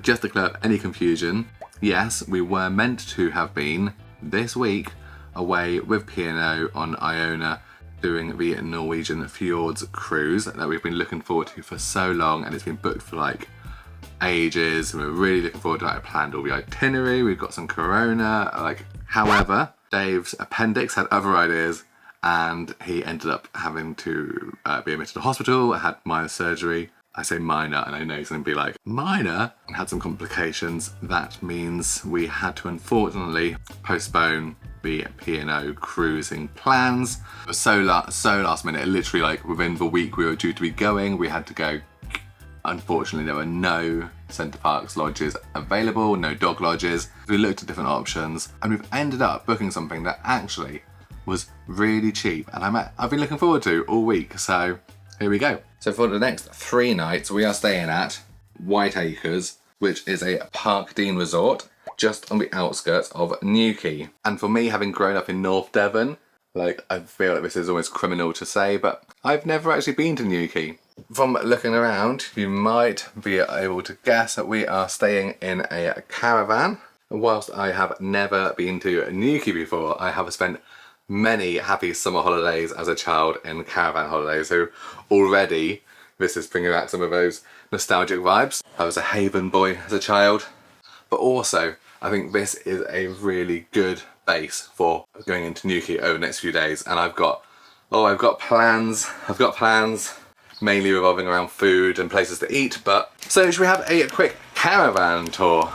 just to clear up any confusion, yes, we were meant to have been this week away with P&O on Iona doing the Norwegian Fjords cruise that we've been looking forward to for so long, and it's been booked for like ages, and we're really looking forward to it. I planned all the itinerary, we've got some corona, however, Dave's appendix had other ideas and he ended up having to be admitted to hospital, had minor surgery. I say minor, and I know he's going to be like, minor? And had some complications. That means we had to unfortunately postpone the P&O cruising plans. It was so last minute, literally like within the week we were due to be going, we had to go. Unfortunately, there were no Center Parcs lodges available, no dog lodges. We looked at different options, and we've ended up booking something that actually was really cheap, and I've been looking forward to all week, so here we go. So for the next 3 nights, we are staying at White Acres, which is a Parkdean Resort, just on the outskirts of Newquay. And for me, having grown up in North Devon, I feel like this is almost criminal to say, but I've never actually been to Newquay. From looking around, you might be able to guess that we are staying in a caravan. Whilst I have never been to Newquay before, I have spent many happy summer holidays as a child in caravan holidays, so already this is bringing back some of those nostalgic vibes. I was a Haven boy as a child, but also I think this is a really good base for going into Newquay over the next few days, and I've got plans mainly revolving around food and places to eat. But so should we have a quick caravan tour?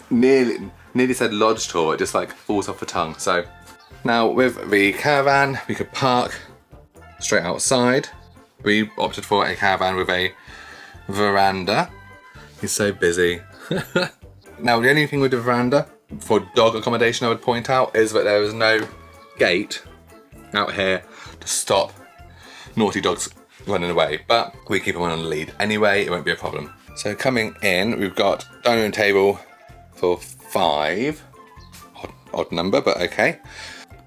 Nearly said lodge tour, it just like falls off the tongue. So now with the caravan, we could park straight outside. We opted for a caravan with a veranda. He's so busy. Now the only thing with the veranda for dog accommodation I would point out is that there is no gate out here to stop naughty dogs running away, but we keep them on the lead anyway, it won't be a problem. So coming in, we've got dining room table for 5, odd number, but okay.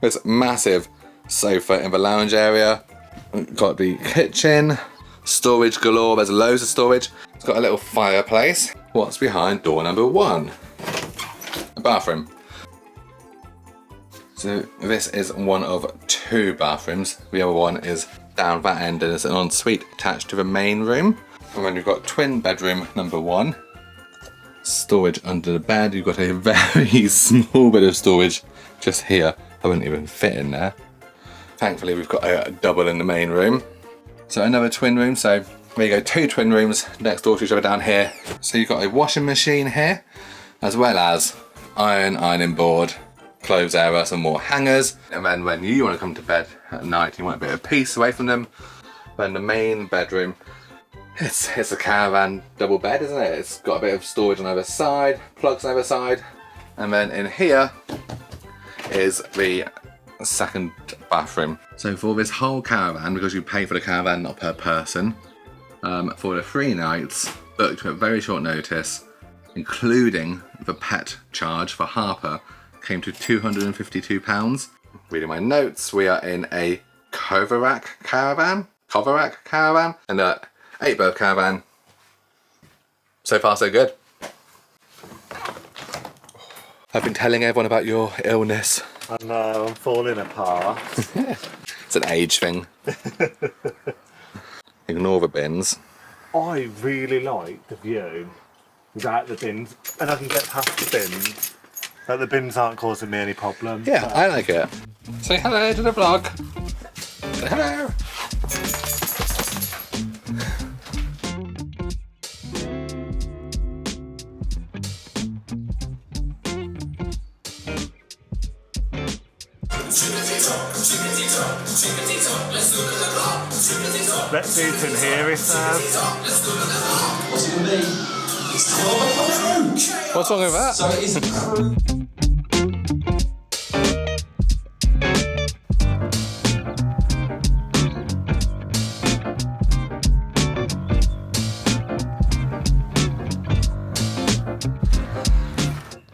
There's a massive sofa in the lounge area. We've got the kitchen, storage galore, there's loads of storage. It's got a little fireplace. What's behind door number 1? A bathroom. So this is one of 2 bathrooms. The other one is down that end, and it's an ensuite attached to the main room. And then you've got twin bedroom number 1. Storage under the bed. You've got a very small bit of storage just here. I wouldn't even fit in there. Thankfully we've got a double in the main room. So another twin room, so there you go, 2 twin rooms next door to each other down here. So you've got a washing machine here, as well as ironing board, clothes area, some more hangers. And then when you want to come to bed at night, you want a bit of peace away from them, then the main bedroom, it's a caravan double bed, isn't it? It's got a bit of storage on either side, plugs on either side. And then in here is the second bathroom. So for this whole caravan, because you pay for the caravan not per person, for the 3 nights, booked at very short notice, including the pet charge for Harbour, came to £252. Reading my notes, we are in a Coverack caravan, and a 8-berth caravan. So far so good. I've been telling everyone about your illness. I know, I'm falling apart. It's an age thing. Ignore the bins. I really like the view without the bins, and I can get past the bins. But the bins aren't causing me any problems. Yeah, I like it. Say hello to the vlog. Say hello. Let's see who can hear it now. What's it going to be? It's time of brunch! What's wrong with that? So it is crew.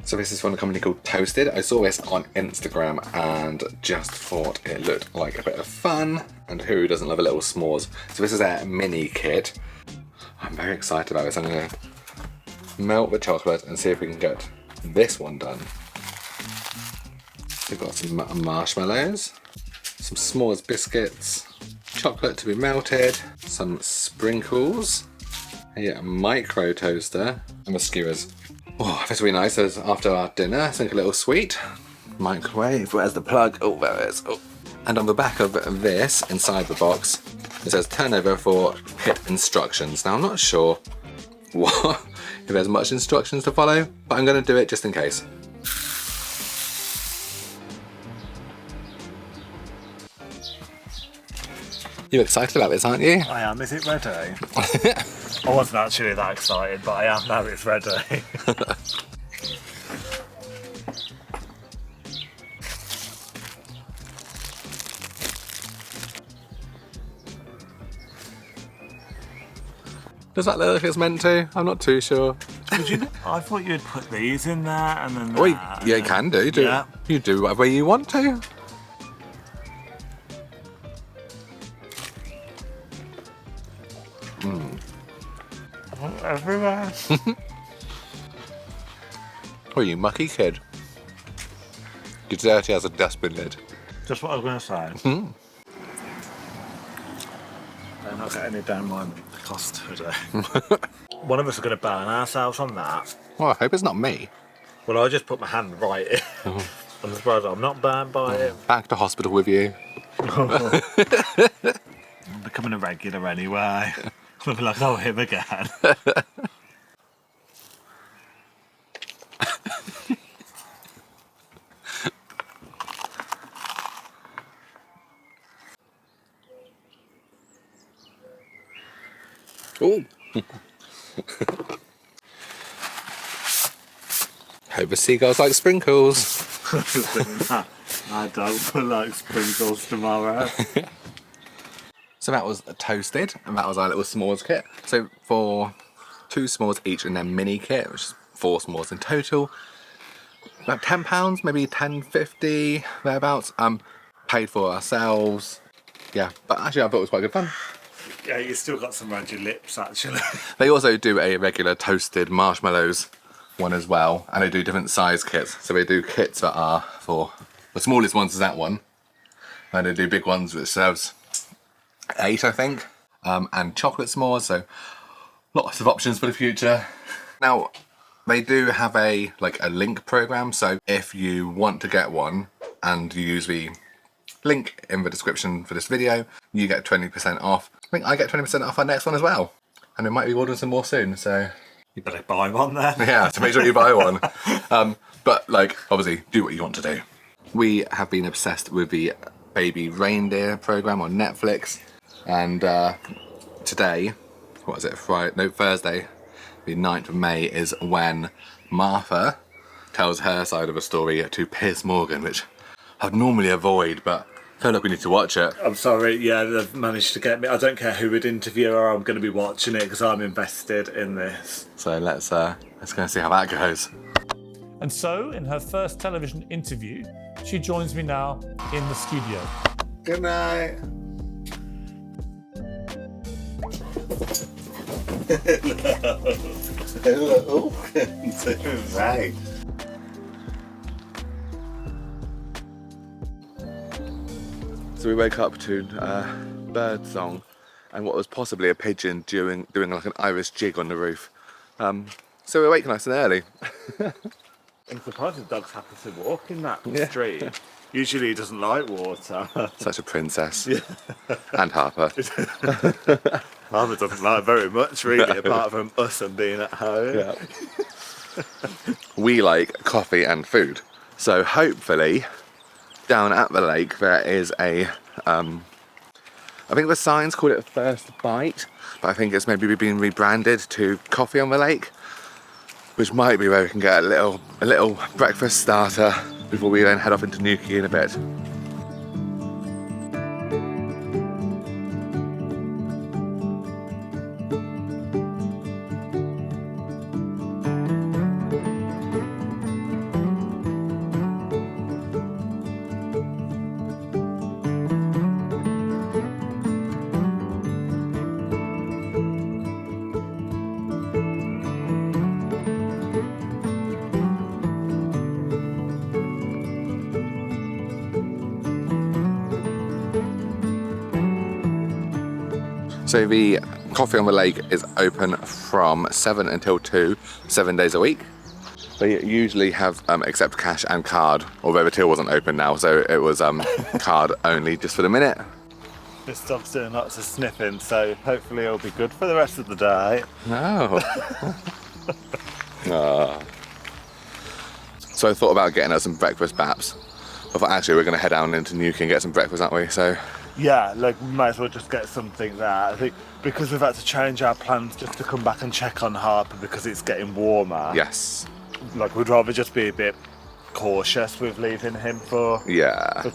So this is from a company called Toasted. I saw this on Instagram and just thought it looked like a bit of fun. And who doesn't love a little s'mores? So this is their mini kit. I'm very excited about this. I'm gonna melt the chocolate and see if we can get this one done. We've got some marshmallows, some s'mores biscuits, chocolate to be melted, some sprinkles, a micro toaster, and the skewers. Oh, that's really nice. As after our dinner, think a little sweet. Microwave, where's the plug? Oh, there it is. Oh. And on the back of this, inside the box, it says turn over for kit instructions. Now I'm not sure what if there's much instructions to follow, but I'm going to do it just in case. You're excited about this, aren't you? I am. Is it ready? I wasn't actually that excited, but I am now it's ready. Does that look like it's meant to? I'm not too sure. I thought you'd put these in there and then Well, that. yeah, you can do. Yeah. You do whatever you want to. Everywhere. Oh, you mucky kid. You're dirty as a dustbin lid. Just what I was going to say. I'm not getting any down my cost today. One of us are going to burn ourselves on that. Well, I hope it's not me. Well, I just put my hand right in. I'm surprised I'm not burned by it. Back to hospital with you. I'm becoming a regular anyway. I'll be like, oh, him again. Oh. Hope the seagulls like sprinkles. I don't like sprinkles tomorrow. So that was toasted, and that was our little s'mores kit. So for 2 s'mores each in their mini kit, which is 4 s'mores in total, about £10, maybe £10.50 thereabouts. Paid for ourselves. Yeah, but actually I thought it was quite good fun. Yeah, you still got some around your lips actually. They also do a regular toasted marshmallows one as well, and they do different size kits. So they do kits that are for the smallest ones is that one, and they do big ones which serves 8, I think, and chocolate s'mores. So lots of options for the future. Now they do have a link program. So if you want to get one and you use the link in the description for this video, you get 20% off. I think I get 20% off our next one as well, and we might be ordering some more soon. So You better buy one then. yeah, so make sure you buy one. But obviously do what you want to do. We have been obsessed with the Baby Reindeer program on Netflix, and today, what is it, Thursday, the 9th of May is when Martha tells her side of the story to Piers Morgan, which I'd normally avoid, but I feel like we need to watch it. I'm sorry, yeah, they've managed to get me. I don't care who would interview her, I'm going to be watching it because I'm invested in this. So let's go and see how that goes. And so, in her first television interview, she joins me now in the studio. Good night. Hello. Right. So we woke up to bird song and what was possibly a pigeon doing like an Irish jig on the roof. So we wake nice and early. I'm surprised the dog's happy to walk in that street. Usually he doesn't like water. Such a princess. And Harper. Harbour doesn't like very much really, apart from us and being at home. Yeah. We like coffee and food. So hopefully down at the lake there is a I think the signs called it First Bite, but I think it's maybe been rebranded to Coffee on the Lake, which might be where we can get a little breakfast starter before we then head off into Newquay in a bit. So the Coffee on the Lake is open from 7 until 2, 7 days a week. They usually have accept cash and card, although the till wasn't open now, so it was card only just for the minute. This dog's doing lots of sniffing, so hopefully it'll be good for the rest of the day. No. So I thought about getting us some breakfast baps. I thought actually we're going to head down into Newquay and get some breakfast, aren't we? So Yeah, like we might as well just get something there. I think because we've had to change our plans just to come back and check on Harbour because it's getting warmer. yes, Like we'd rather just be a bit cautious with leaving him for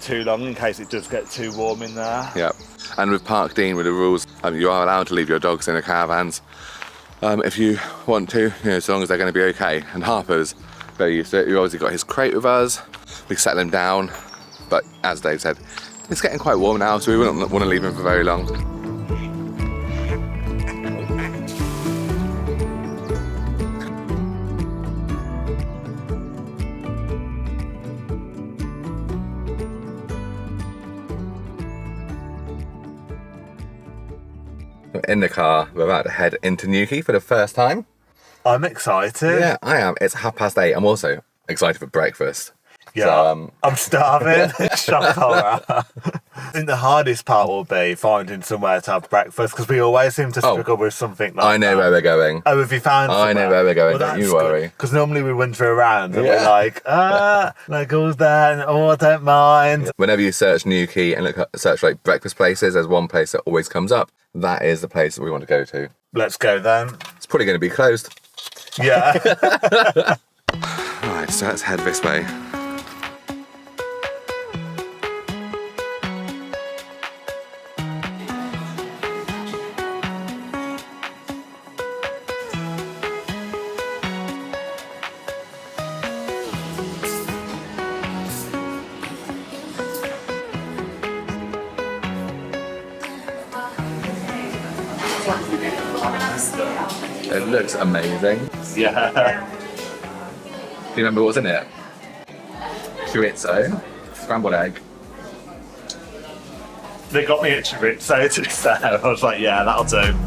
too long in case it does get too warm in there. Yep. And with Parkdean, with the rules, you are allowed to leave your dogs in the caravans if you want to, as long as they're going to be okay. And Harper's very used to it. We've obviously got his crate with us. We settle him down, but as Dave said, it's getting quite warm now, so we wouldn't want to leave him for very long. We're in the car, we're about to head into Newquay for the first time. I'm excited. Yeah, I am. It's 8:30. I'm also excited for breakfast. Yeah, So, I'm starving. Shock horror. I think the hardest part will be finding somewhere to have breakfast because we always seem to struggle with something like I know that. where we're going. Oh, have you found somewhere? I know where we're going, don't you worry. Because normally we wander around and Yeah. we're like all's there and I don't mind. Whenever you search Newquay and search like breakfast places, there's one place that always comes up. That is the place that we want to go to. Let's go then. It's probably going to be closed. Yeah. Right, so let's head this way. It looks amazing. Yeah. Do you remember what's in it? Chorizo, scrambled egg. They got me at chorizo to be fair. I was like, yeah, that'll do.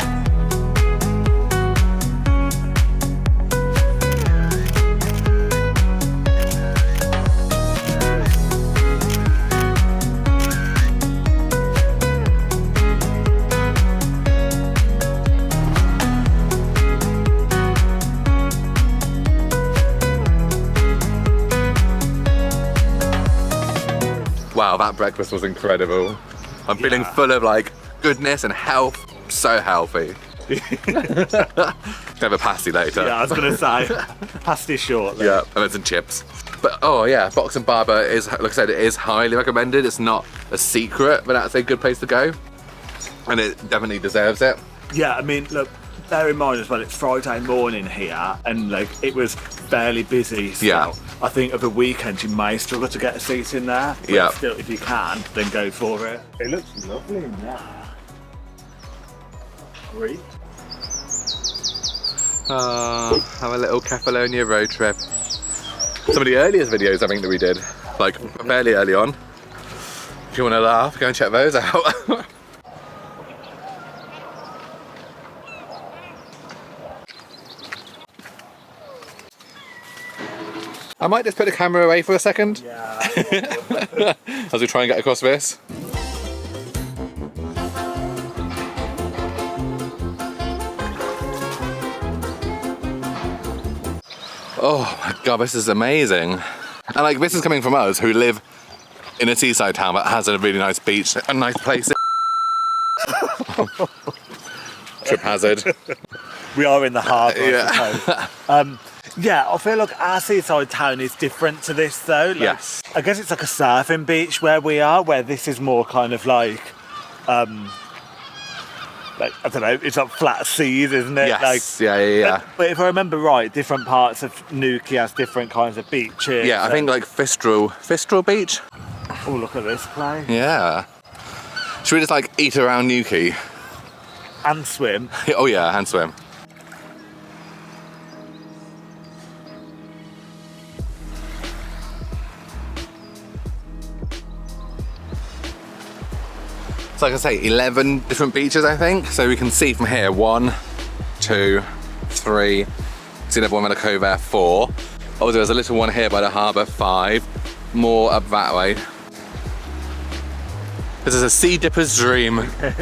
Wow, that breakfast was incredible. I'm feeling full of like goodness and health. So healthy. Have a pasty later. Yeah, I was gonna say pasty shortly. Yeah, and then some chips. But oh yeah, Box Barber is, like I said, it is highly recommended. It's not a secret, but that's a good place to go, and it definitely deserves it. Yeah, I mean, look, bear in mind as well, it's Friday morning here, and like it was fairly busy. So Yeah. I think of a weekend you may struggle to get a seat in there. But Yeah. still, if you can, then go for it. It looks lovely in there. Great. Have a little Catalonia road trip. Some of the earliest videos I think that we did, like fairly early on. If you want to laugh, go and check those out. I might just put the camera away for a second Yeah. as we try and get across this. Oh my god, this is amazing. And like, this is coming from us who live in a seaside town that has a really nice beach, a nice place. Trip hazard. We are in the harbour, Yeah. I suppose. Yeah, I feel like our seaside town is different to this though. Like, Yes. I guess it's like a surfing beach where we are, where this is more kind of like I don't know, it's like flat seas, isn't it? Yes. Like, Yeah. But if I remember right, different parts of Newquay has different kinds of beaches. Yeah, I think like Fistral Beach. Oh, look at this place. Yeah. Should we just like eat around Newquay? And swim. Oh yeah, and swim. So like I say, 11 different beaches, I think. So we can see from here, 1, 2, 3, see another one around the cove there, 4. Oh, there's a little one here by the harbour, 5. More up that way. This is a sea dipper's dream.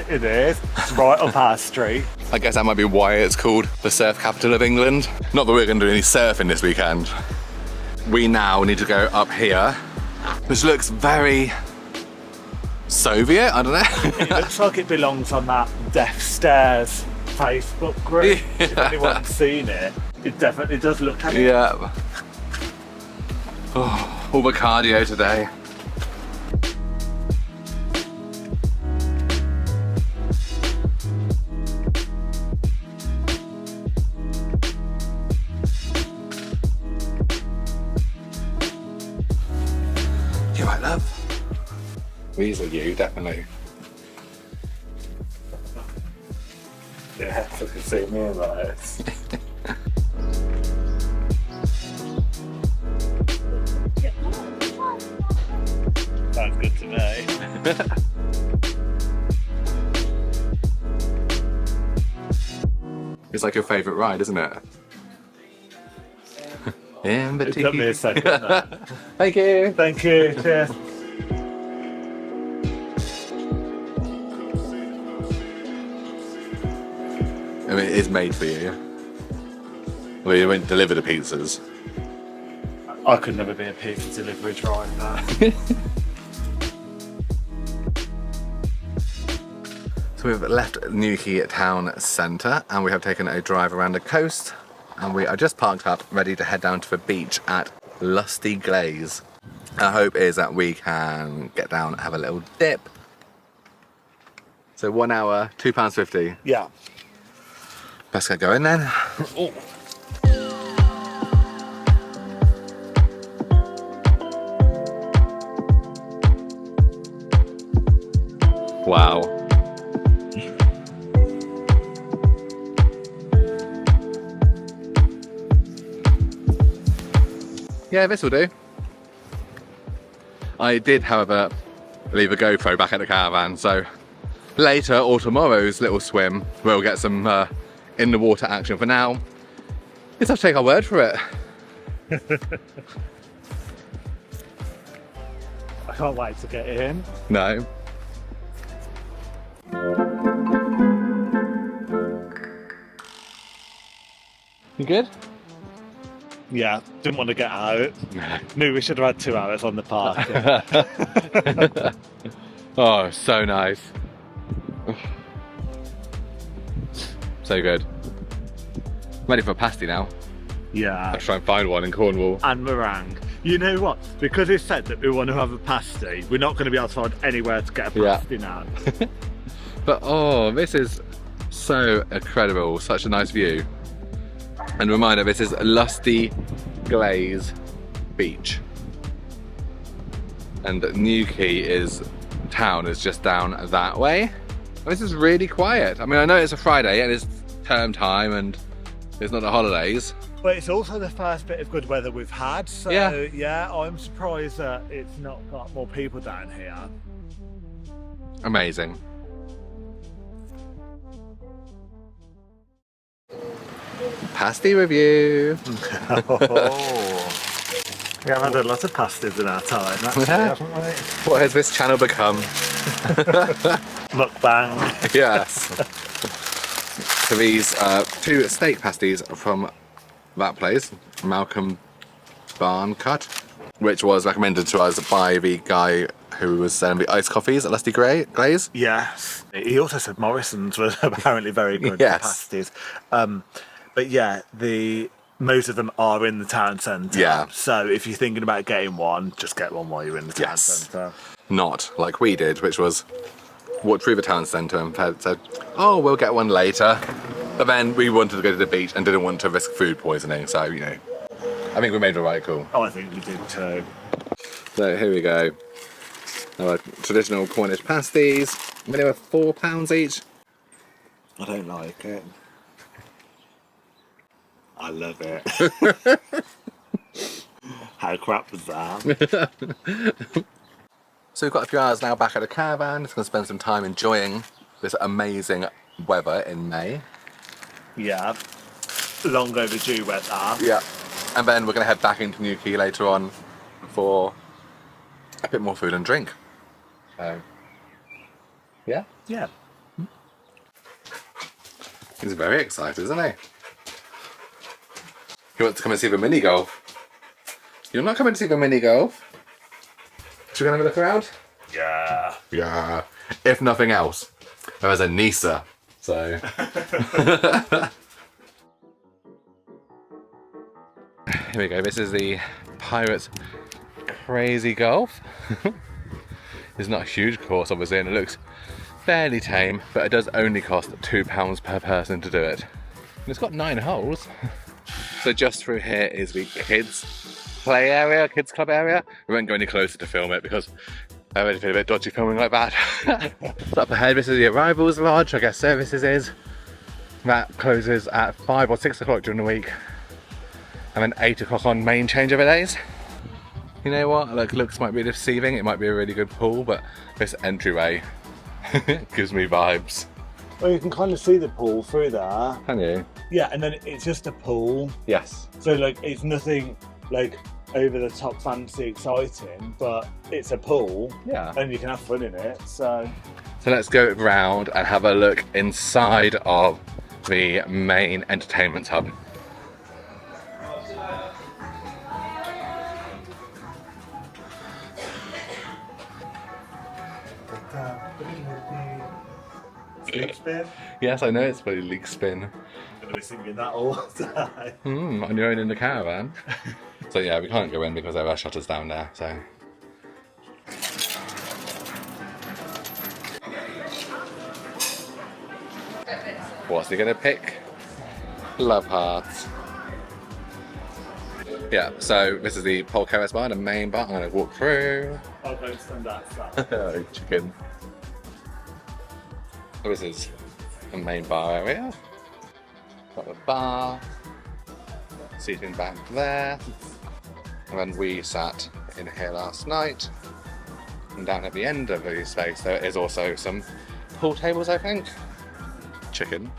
It is. It's right up our street. I guess that might be why it's called the surf capital of England. Not that we're going to do any surfing this weekend. We now need to go up here, which looks very Soviet, I don't know. It looks like it belongs on that Death Stairs Facebook group. Yeah. If anyone's seen it, it definitely does look like it. Yeah. Oh, all the cardio today. You right, love? These are you, definitely. Yeah, you can see me in this. Sounds good to me. It's like your favourite ride, isn't it? In the It took me a second. Thank you. Thank you. Cheers. I mean, it is made for you. Well, you won't deliver the pizzas. I could never be a pizza delivery driver. So we've left Newquay town centre and we have taken a drive around the coast and we are just parked up ready to head down to the beach at Lusty Glaze. Our hope is that we can get down and have a little dip. So 1 hour, £2.50. Yeah. Let's get going then. Oh. Wow. Yeah, this will do. I did, however, leave a GoPro back at the caravan, so later or tomorrow's little swim, we'll get some in the water action. For now, just have to take our word for it. I can't wait to get in. No. You good? Yeah, didn't want to get out. Knew we should have had 2 hours on the park. Oh, so nice. So good. Ready for a pasty now. Yeah. I'll try and find one in Cornwall. And meringue. You know what? Because it said that we want to have a pasty, we're not going to be able to find anywhere to get a pasty now. But oh, this is so incredible. Such a nice view. And reminder, this is Lusty Glaze Beach. And Newquay town is just down that way. This is really quiet. I mean, I know it's a Friday and it's term time and it's not the holidays. But it's also the first bit of good weather we've had, so yeah, I'm surprised that it's not got more people down here. Amazing. Pasty review. Oh. We haven't had a lot of pasties in our time, actually, haven't we? What has this channel become? Mukbang. Yes. So these 2 steak pasties from that place, Malcolm Barn Cut, which was recommended to us by the guy who was selling the iced coffees at Lusty Glaze. Yes. He also said Morrison's was apparently very good Yes. for pasties. But yeah, most of them are in the town centre. Yeah. So if you're thinking about getting one, just get one while you're in the town Yes. centre. Not like we did, which was walked through the town centre and said, oh, we'll get one later. But then we wanted to go to the beach and didn't want to risk food poisoning, so, you know, I think we made the right call. Oh, I think we did too. So here we go. Our traditional Cornish pasties. They were £4 each. I don't like it. I love it. How crap was that? So we've got a few hours now back at the caravan. Just going to spend some time enjoying this amazing weather in May. Yeah. Long overdue weather. Yeah. And then we're going to head back into Newquay later on for a bit more food and drink. So, yeah. Yeah. He's very excited, isn't he? He wants to come and see the mini golf. You're not coming to see the mini golf? Should we go and have a look around? Yeah. Yeah. If nothing else, there is a Nisa. So. Here we go. This is the Pirates Crazy Golf. It's not a huge course, obviously, and it looks fairly tame, but it does only cost £2 per person to do it. And it's got 9 holes. So just through here is the kids play area, kids club area. We won't go any closer to film it because I already feel a bit dodgy filming like that. So up ahead, this is the arrivals lodge, I guess services is. That closes at 5 or 6 o'clock during the week. And then 8 o'clock on main changeover days. You know what, like looks might be deceiving, it might be a really good pool, but this entryway gives me vibes. Well, you can kind of see the pool through there. Can you? Yeah, and then it's just a pool. Yes. So like it's nothing like over the top fancy exciting, but it's a pool. Yeah. And you can have fun in it. So let's go round and have a look inside of the main entertainment hub. leak spin. Yes, I know it's bloody leak spin. I'm gonna be singing that all the time. On your own in the caravan. So yeah, we can't go in because there are shutters down there, so. What's he gonna pick? Love hearts. Yeah, so this is the Polkares bar, the main bar. I'm gonna walk through. I'll go stand outside. Chicken. So this is the main bar area. Got the bar. Seating back there. And then we sat in here last night. And down at the end of the space there is also some pool tables, I think. Chicken.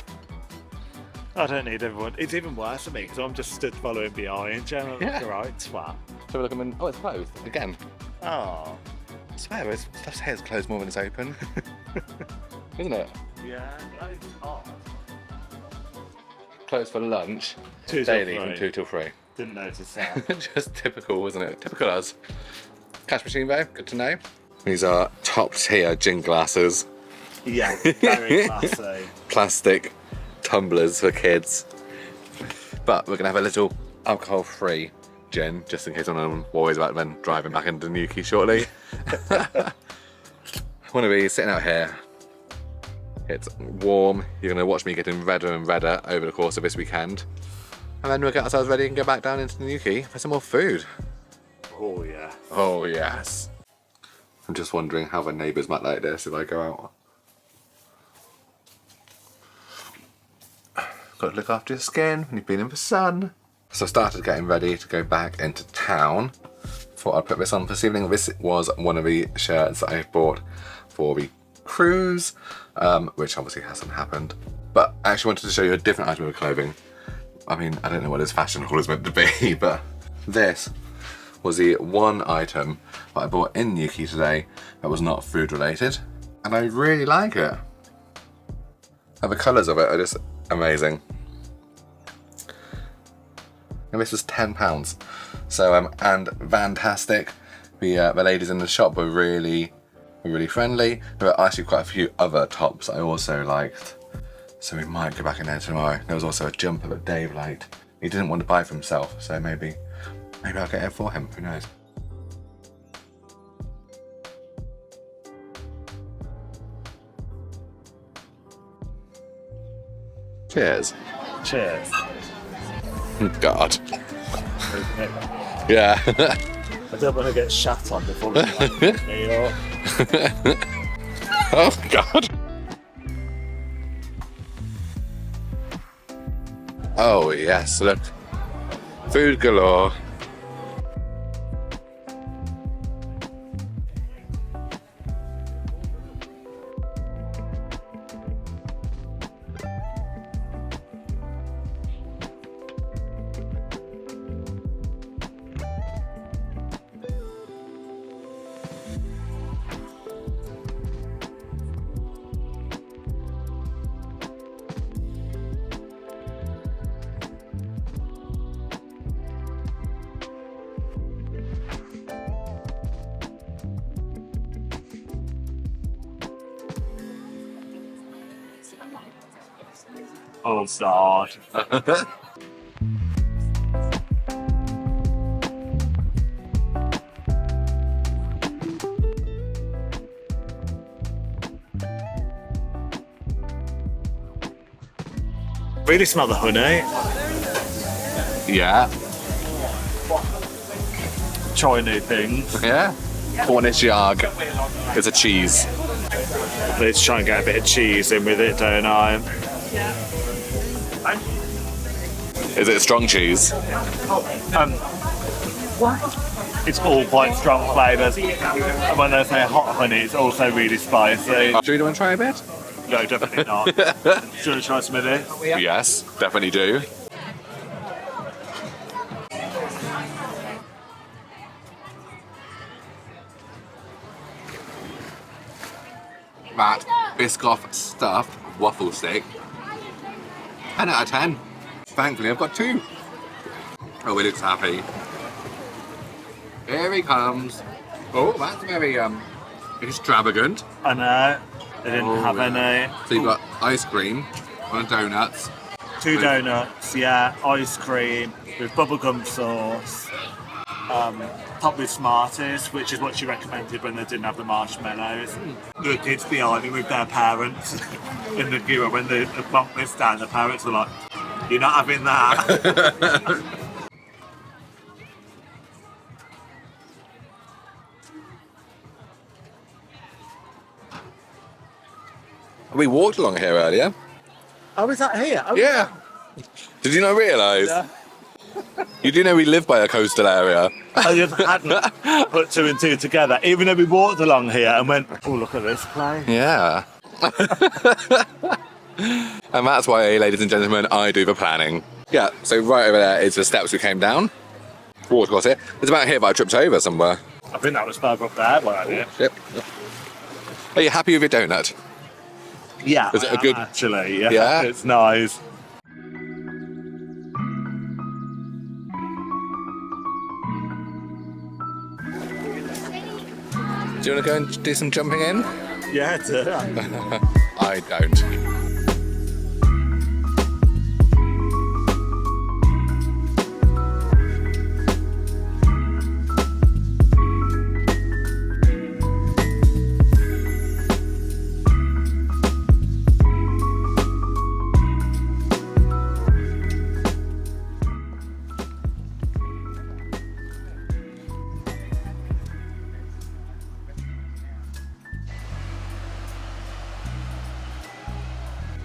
I don't need everyone. It's even worse for me because I'm just stood following behind you. I'm like, right, twat. So we look in. Oh, it's closed again. Oh. I swear, it's stuff's here is closed more than it's open. Isn't it? Yeah, that is odd. Closed for lunch. Two till Daily three. from 2 till 3. Didn't notice that. Just typical, isn't it? Typical us. Cash machine though, good to know. These are top tier gin glasses. Yeah, very classy. Plastic tumblers for kids. But we're gonna have a little alcohol-free gin, just in case anyone worries about them driving back into Newquay shortly. I want to be sitting out here. It's warm. You're gonna watch me getting redder and redder over the course of this weekend. And then we'll get ourselves ready and go back down into Newquay for some more food. Oh yeah. Oh yes. I'm just wondering how the neighbours might like this if I go out. Got to look after your skin when you've been in the sun. So I started getting ready to go back into town. Thought I'd put this on for this evening. This was one of the shirts that I bought for the cruise, which obviously hasn't happened. But I actually wanted to show you a different item of clothing. I mean, I don't know what this fashion haul is meant to be, but this was the one item that I bought in Newquay today that was not food related. And I really like it. And the colours of it are just amazing. And this was £10. So and fantastic. The ladies in the shop were really friendly. There were actually quite a few other tops I also liked. So we might go back in there tomorrow. There was also a jumper that Dave liked. He didn't want to buy for himself, so maybe I'll get it for him, who knows. Cheers. Cheers. God. Yeah. I don't want to get shat on before we like me or... Oh God. Oh yes, look. Food galore. Oh, God. Really smell the honey. Yeah. Try new things. Yeah. Cornish yard. It's a cheese. Let's try and get a bit of cheese in with it, don't I? Is it a strong cheese? It's all quite strong flavours. And when they say hot honey, it's also really spicy. Do you want to try a bit? No, definitely not. Should I try some of this? Yes, definitely do. That Biscoff stuffed waffle stick. 10 out of 10. Thankfully, I've got 2. Oh, he looks happy. Here he comes. Oh, that's very extravagant. I know. They didn't have any. So you've got ice cream on donuts. 2 donuts, yeah, ice cream with bubblegum sauce, topped with Smarties, which is what she recommended when they didn't have the marshmallows. The kids behind me with their parents in the queue, when they bumped this down, the parents were like, "You're not having that." We walked along here earlier. Oh, is that here? Oh, Yeah. Did you not realise? Yeah. You do know we live by a coastal area. I just hadn't put 2 and 2 together, even though we walked along here and went, "Oh, look at this place." Yeah. And that's why, ladies and gentlemen, I do the planning. Yeah, so right over there is the steps we came down. Walked across here. It's about here, but I tripped over somewhere. I think that was further up there, wasn't it? Yep. Are you happy with your donut? Yeah. Is it a good- Actually, yeah. Yeah? It's nice. Do you want to go and do some jumping in? Yeah, it's I don't.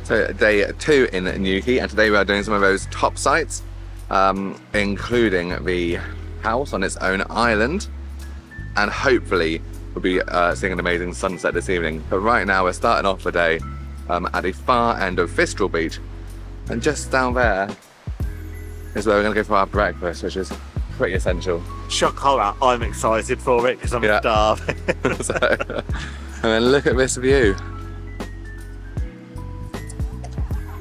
So day 2 in Newquay, and today we are doing some of those top sites, including the house on its own island, and hopefully we'll be seeing an amazing sunset this evening. But right now we're starting off the day at the far end of Fistral Beach, and just down there is where we're going to go for our breakfast, which is pretty essential. Shock horror. I'm excited for it because I'm Yeah. starving. So, and then look at this view.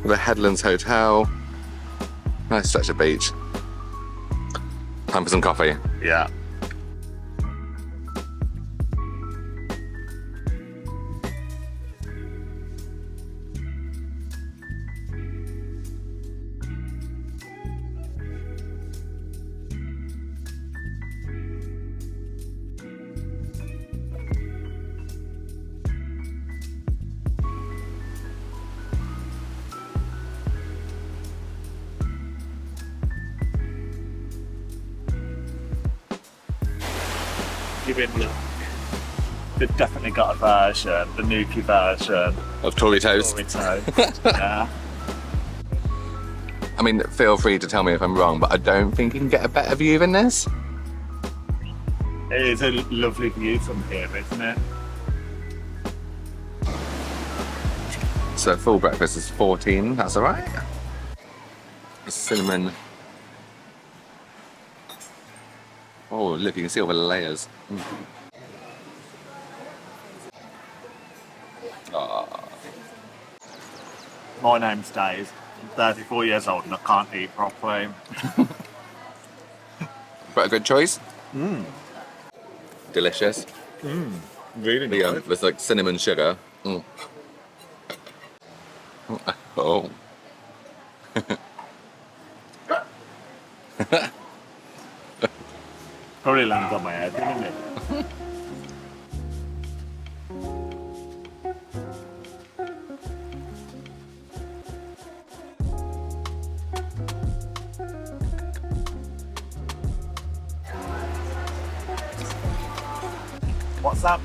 The Headlands Hotel. Nice stretch of beach. Time for some coffee. Yeah. They've definitely got a version, the Newquay version. Of Tory toast. Yeah. I mean, feel free to tell me if I'm wrong, but I don't think you can get a better view than this. It is a lovely view from here, isn't it? So full breakfast is 14, that's all right. Cinnamon. Oh, look, you can see all the layers. My name's Dave. I'm 34 years old and I can't eat properly. But a good choice. Delicious. Really There's like cinnamon sugar. Oh. Probably landed on my head, didn't it? What's that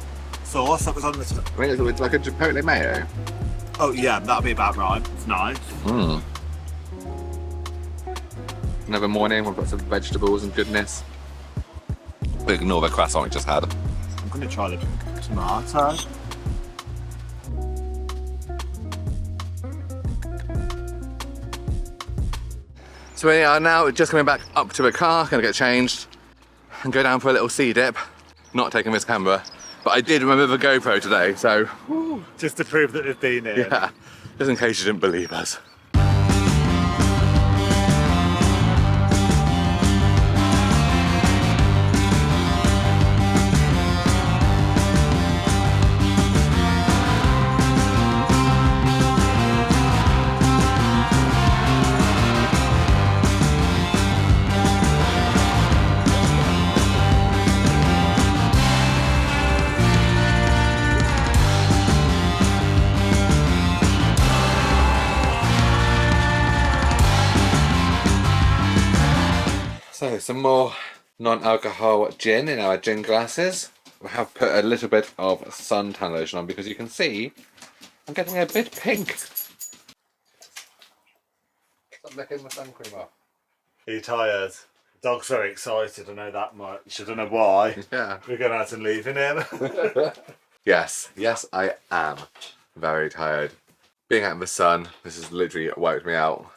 sauce that was on the top? I mean, it's like a chipotle mayo. Oh yeah, that'll be about right. It's nice. Another morning, we've got some vegetables and goodness. We ignore the croissant we just had. I'm going to try the tomato. So we are now just coming back up to a car, gonna get changed and go down for a little sea dip. Not taking this camera, but I did remember the GoPro today, so Just to prove that we've been here. yeah, just in case you didn't believe us. So some more non-alcohol gin in our gin glasses. We have put a little bit of suntan lotion on because you can see I'm getting a bit pink. Stop licking the sun cream off. Are you tired? Dog's very excited, I know that much. I don't know why. Yeah. We're going out and leaving him. Yes, I am very tired. Being out in the sun, this has literally wiped me out.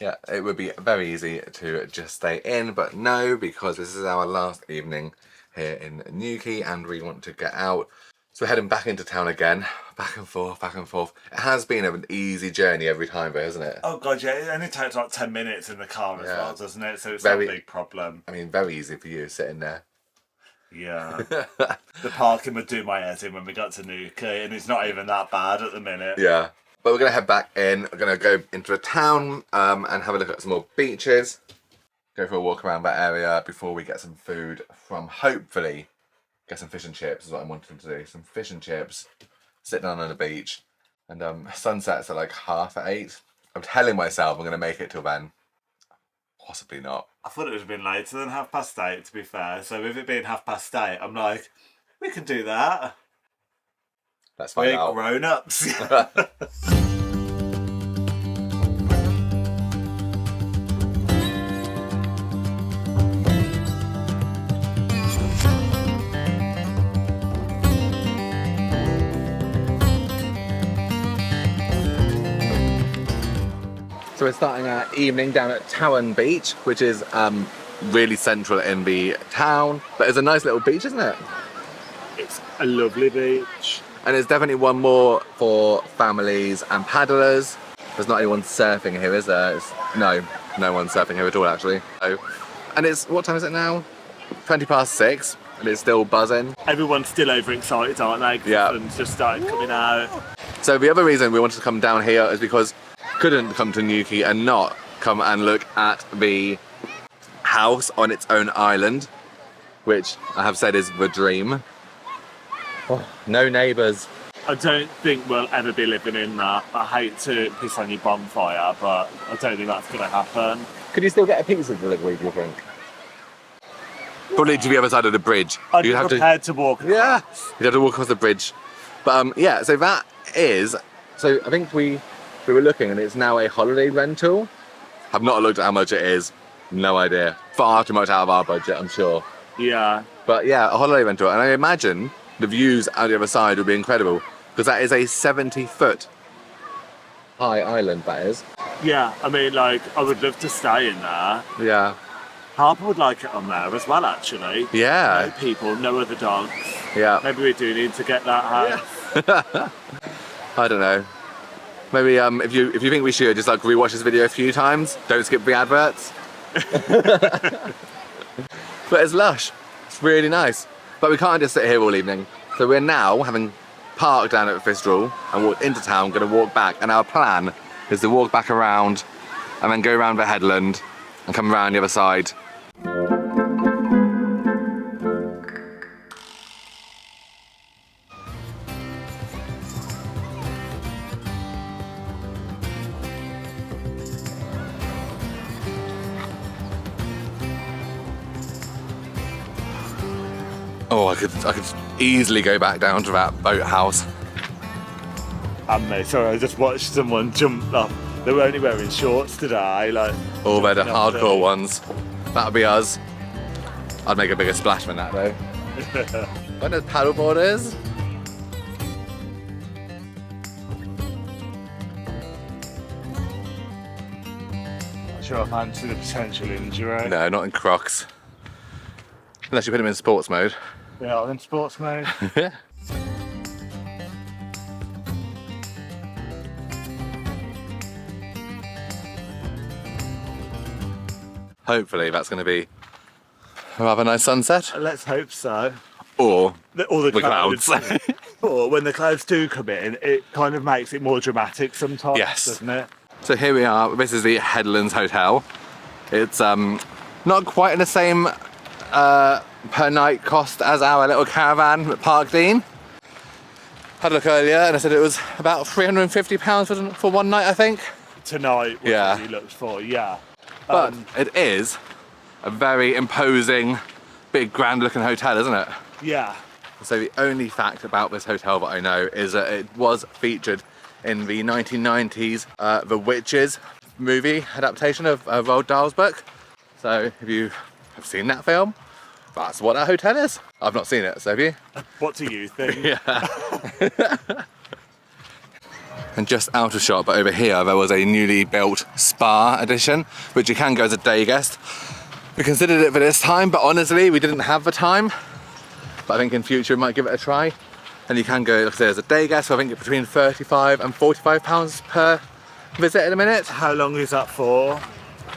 Yeah, it would be very easy to just stay in, but no, because this is our last evening here in Newquay and we want to get out. So we're heading back into town again, back and forth, back and forth. It has been an easy journey every time though, hasn't it? Oh god, yeah, it only takes like 10 minutes in the car as well, doesn't it? So it's Very- not a big problem. I mean, very easy for you sitting there. Yeah. The parking would do my head in when we got to Newquay, and it's not even that bad at the minute. Yeah. But we're going to head back in, we're going to go into the town and have a look at some more beaches. Go for a walk around that area before we get some food from, hopefully, get some fish and chips is what I'm wanting to do. Some fish and chips, sit down on the beach, and sunsets are like 8:30. I'm telling myself I'm going to make it till then. Possibly not. I thought it would have been later than 8:30, to be fair. So with it being 8:30, I'm like, we can do that. Let's find We're out. grown-ups. So we're starting our evening down at Towen Beach, which is really central in the town. But it's a nice little beach, isn't it? It's a lovely beach. And it's definitely one more for families and paddlers. There's not anyone surfing here, is there? No one's surfing here at all, actually. So, and it's, what time is it now? 6:20, and it's still buzzing. Everyone's still overexcited, aren't they? 'Cause Yeah. the sun's just started coming out. So the other reason we wanted to come down here is because couldn't come to Newquay and not come and look at the house on its own island, which I have said is the dream. Oh, no neighbours. I don't think we'll ever be living in that. I hate to piss on your bonfire, but I don't think that's going to happen. Could you still get a pizza delivery, do you think? Probably to the other side of the bridge. I'd be You'd have prepared to walk. Yeah, you'd have to walk across the bridge. But yeah, so that is, so I think we were looking and it's now a holiday rental. I've not looked at how much it is, no idea. Far too much out of our budget, I'm sure. Yeah. But yeah, a holiday rental, and I imagine the views out the other side would be incredible, because that is a 70-foot high island, that is. Yeah, I mean, like, I would love to stay in there. Yeah. Harbour would like it on there as well, actually. Yeah. No people, no other dogs. Yeah. Maybe we do need to get that house. I don't know. Maybe if you think we should, just like rewatch this video a few times. Don't skip the adverts. But it's lush. It's really nice. But we can't just sit here all evening. So we're now having parked down at Fistral and walked into town, going to walk back. And our plan is to walk back around and then go around the headland and come around the other side. I could easily go back down to that boathouse. And mate, sorry, I just watched someone jump up. They were only wearing shorts today, like. Or they're the jumping off hardcore ones. That'll be us. I'd make a bigger splash than that though. When there's paddleboarders. Not sure I fancy the potential injury. No, not in Crocs. Unless you put them in sports mode. Yeah, I'm in sports mode. Hopefully that's going to be a rather nice sunset. Let's hope so. Or All the clouds. Or when the clouds do come in, it kind of makes it more dramatic sometimes, Yes. doesn't it? So here we are. This is the Headlands Hotel. It's not quite in the same per night cost as our little caravan at Parkdean. Had a look earlier and I said it was about £350 for one night, I think. Tonight, what Yeah. you looked for, yeah. But it is a very imposing, big, grand-looking hotel, isn't it? Yeah. So the only fact about this hotel that I know is that it was featured in the 1990s The Witches movie adaptation of Roald Dahl's book. So if you have seen that film, that's what that hotel is. I've not seen it, so have you? What do you think? Yeah. And just out of shot, but over here there was a newly built spa edition, which you can go as a day guest. We considered it for this time, but honestly, we didn't have the time. But I think in future we might give it a try. And you can go, like I say, as a day guest, so I think it's between £35 and £45 per visit in a minute. How long is that for?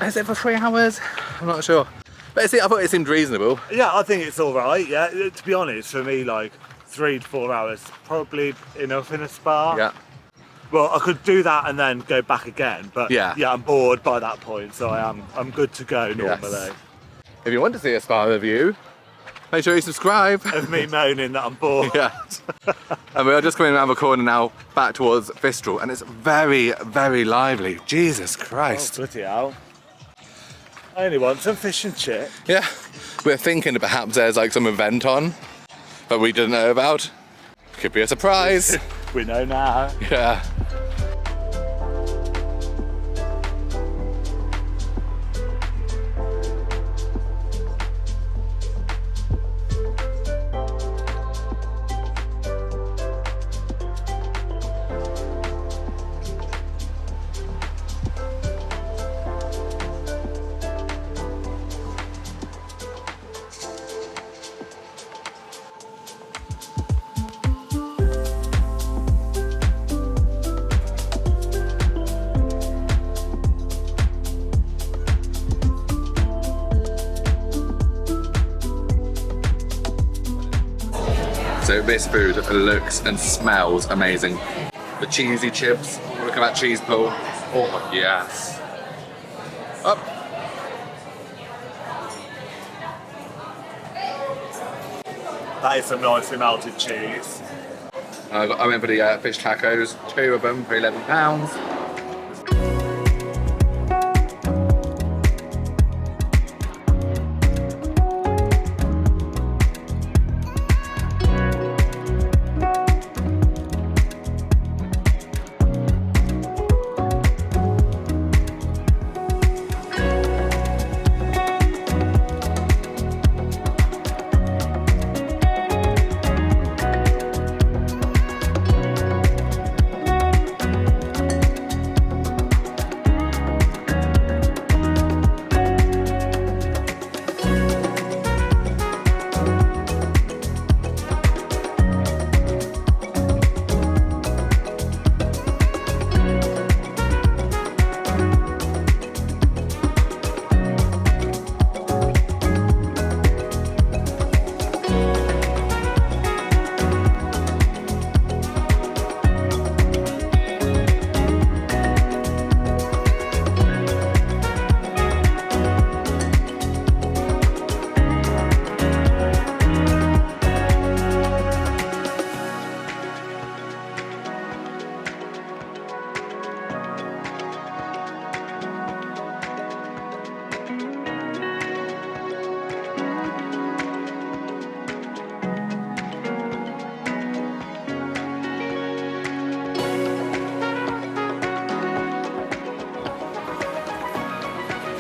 Is it for 3 hours? I'm not sure. But see, I thought it seemed reasonable. Yeah, I think it's all right. Yeah, to be honest, for me, like 3 to 4 hours probably enough in a spa. Yeah. Well, I could do that and then go back again, but Yeah. I'm bored by that point, so I'm good to go normally. Yes. If you want to see a spa review, make sure you subscribe. Of me moaning that I'm bored. Yeah. And we are just coming around the corner now back towards Fistral, and it's very, very lively. Jesus Oh, Christ. bloody hell. I only want some fish and chips. Yeah. We're thinking that perhaps there's like some event on that we didn't know about. Could be a surprise. We know now. Yeah. So this food looks and smells amazing. The cheesy chips, look at that cheese pull. Oh yes. Up. That is some nicely melted cheese. I went for the fish tacos, 2 of them for £11.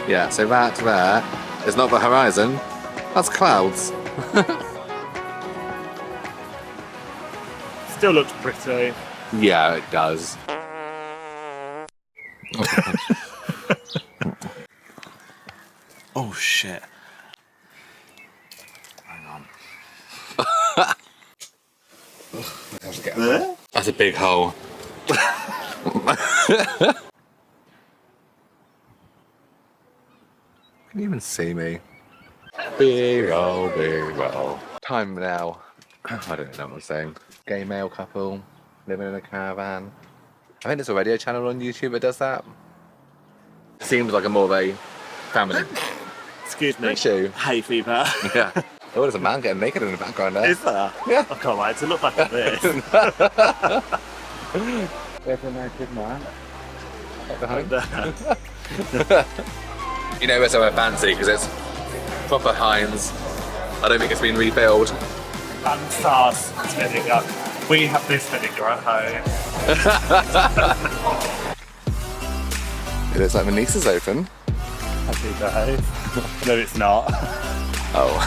Yeah, so that there is not the horizon, that's clouds. Still looks pretty. Yeah, it does. Oh shit. Hang on. That's a big hole. Can you even see me? Big hole. Time now. I don't know what I'm saying. Gay male couple living in a caravan. I think there's a radio channel on YouTube that does that. Seems like a more of a family Excuse me. issue. Hay fever. Yeah. Oh, there's a man getting naked in the background there. Is there? Yeah. I can't wait to look back at this. There's a naked man. Behind. You know, we're so fancy because it's proper Heinz. I don't think it's been refilled. And sauce vinegar. We have this vinegar at home. It looks like my niece is open. Happy day. No, it's not. Oh.